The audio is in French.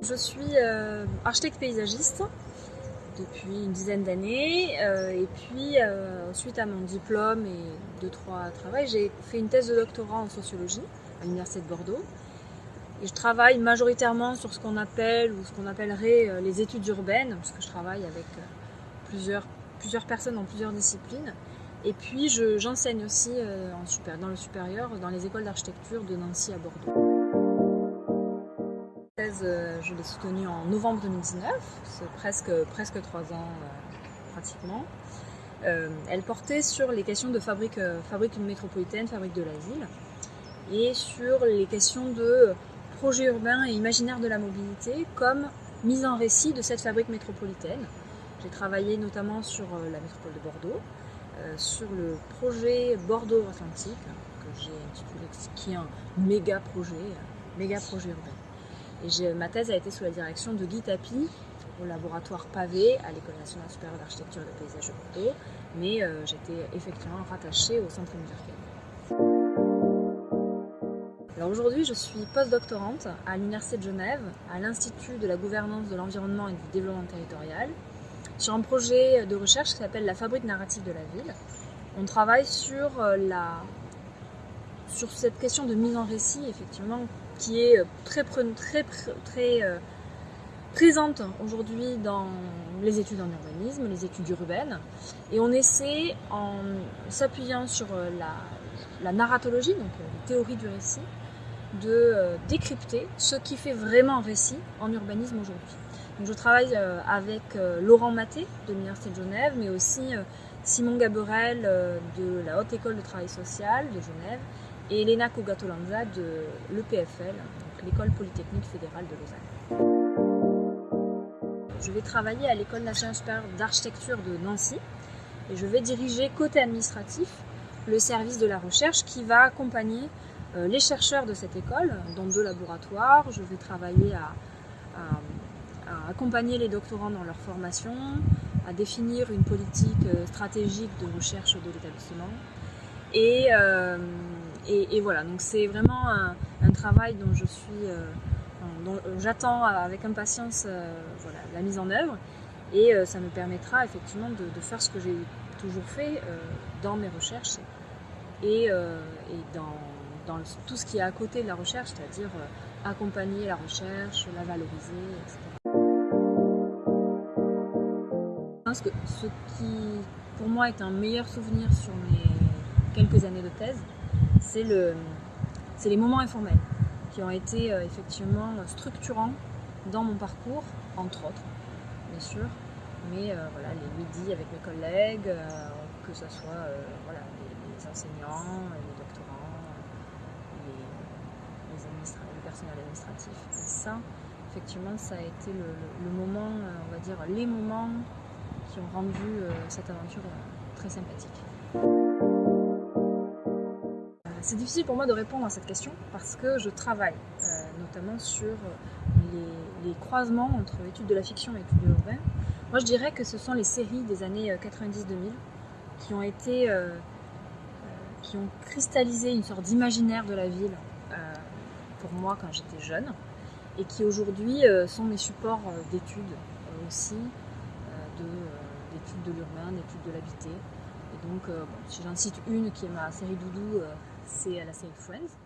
Je suis architecte paysagiste depuis une dizaine d'années et puis suite à mon diplôme et 2-3 travaux, j'ai fait une thèse de doctorat en sociologie à l'Université de Bordeaux. Et je travaille majoritairement sur ce qu'on appelle ou ce qu'on appellerait les études urbaines, parce que je travaille avec plusieurs personnes dans plusieurs disciplines. Et puis j'enseigne aussi dans le supérieur, dans les écoles d'architecture de Nancy à Bordeaux. La thèse, je l'ai soutenue en novembre 2019, c'est presque 3 ans pratiquement. Elle portait sur les questions de fabrique métropolitaine, fabrique de la ville, et sur les questions de projet urbain et imaginaire de la mobilité comme mise en récit de cette fabrique métropolitaine. J'ai travaillé notamment sur la métropole de Bordeaux, sur le projet Bordeaux-Atlantique, que j'ai intitulé, qui est un méga projet urbain. Et ma thèse a été sous la direction de Guy Tapie, au laboratoire Pavé, à l'École nationale supérieure d'architecture et de paysage de Bordeaux, mais j'étais effectivement rattachée au centre Émile. Alors aujourd'hui, je suis postdoctorante à l'Université de Genève, à l'Institut de la gouvernance de l'environnement et du développement territorial, sur un projet de recherche qui s'appelle la fabrique narrative de la ville. On travaille sur cette question de mise en récit, effectivement, qui est très présente aujourd'hui dans les études en urbanisme, les études urbaines. Et on essaie, en s'appuyant sur la narratologie, donc les théories du récit, de décrypter ce qui fait vraiment un récit en urbanisme aujourd'hui. Donc je travaille avec Laurent Maté de l'Université de Genève, mais aussi Simon Gaberel de la Haute École de Travail Social de Genève et Elena Kogatolanza de l'EPFL, donc l'École Polytechnique Fédérale de Lausanne. Je vais travailler à l'École nationale supérieure d'architecture de Nancy et je vais diriger côté administratif le service de la recherche qui va accompagner les chercheurs de cette école dans 2 laboratoires. Je vais travailler à accompagner les doctorants dans leur formation, à définir une politique stratégique de recherche de l'établissement. Et voilà, donc c'est vraiment un travail dont dont j'attends avec impatience la mise en œuvre. Et ça me permettra effectivement de faire ce que j'ai toujours fait dans mes recherches et dans tout ce qui est à côté de la recherche, c'est-à-dire accompagner la recherche, la valoriser, etc. Je pense que ce qui, pour moi, est un meilleur souvenir sur mes quelques années de thèse, c'est les moments informels qui ont été effectivement structurants dans mon parcours, entre autres, bien sûr, mais les midis avec mes collègues, que ce soit les enseignants, les doctorants, le personnel administratif. Et ça, effectivement, ça a été le moment, on va dire, les moments qui ont rendu cette aventure très sympathique. C'est difficile pour moi de répondre à cette question parce que je travaille notamment sur les croisements entre études de la fiction et études de l'urbain. Moi, je dirais que ce sont les séries des années 90-2000 qui ont cristallisé une sorte d'imaginaire de la ville pour moi quand j'étais jeune et qui aujourd'hui sont mes supports d'études aussi, d'études de l'urbain, d'études de l'habité. Et donc, si j'en cite une qui est ma série doudou, c'est la série Friends.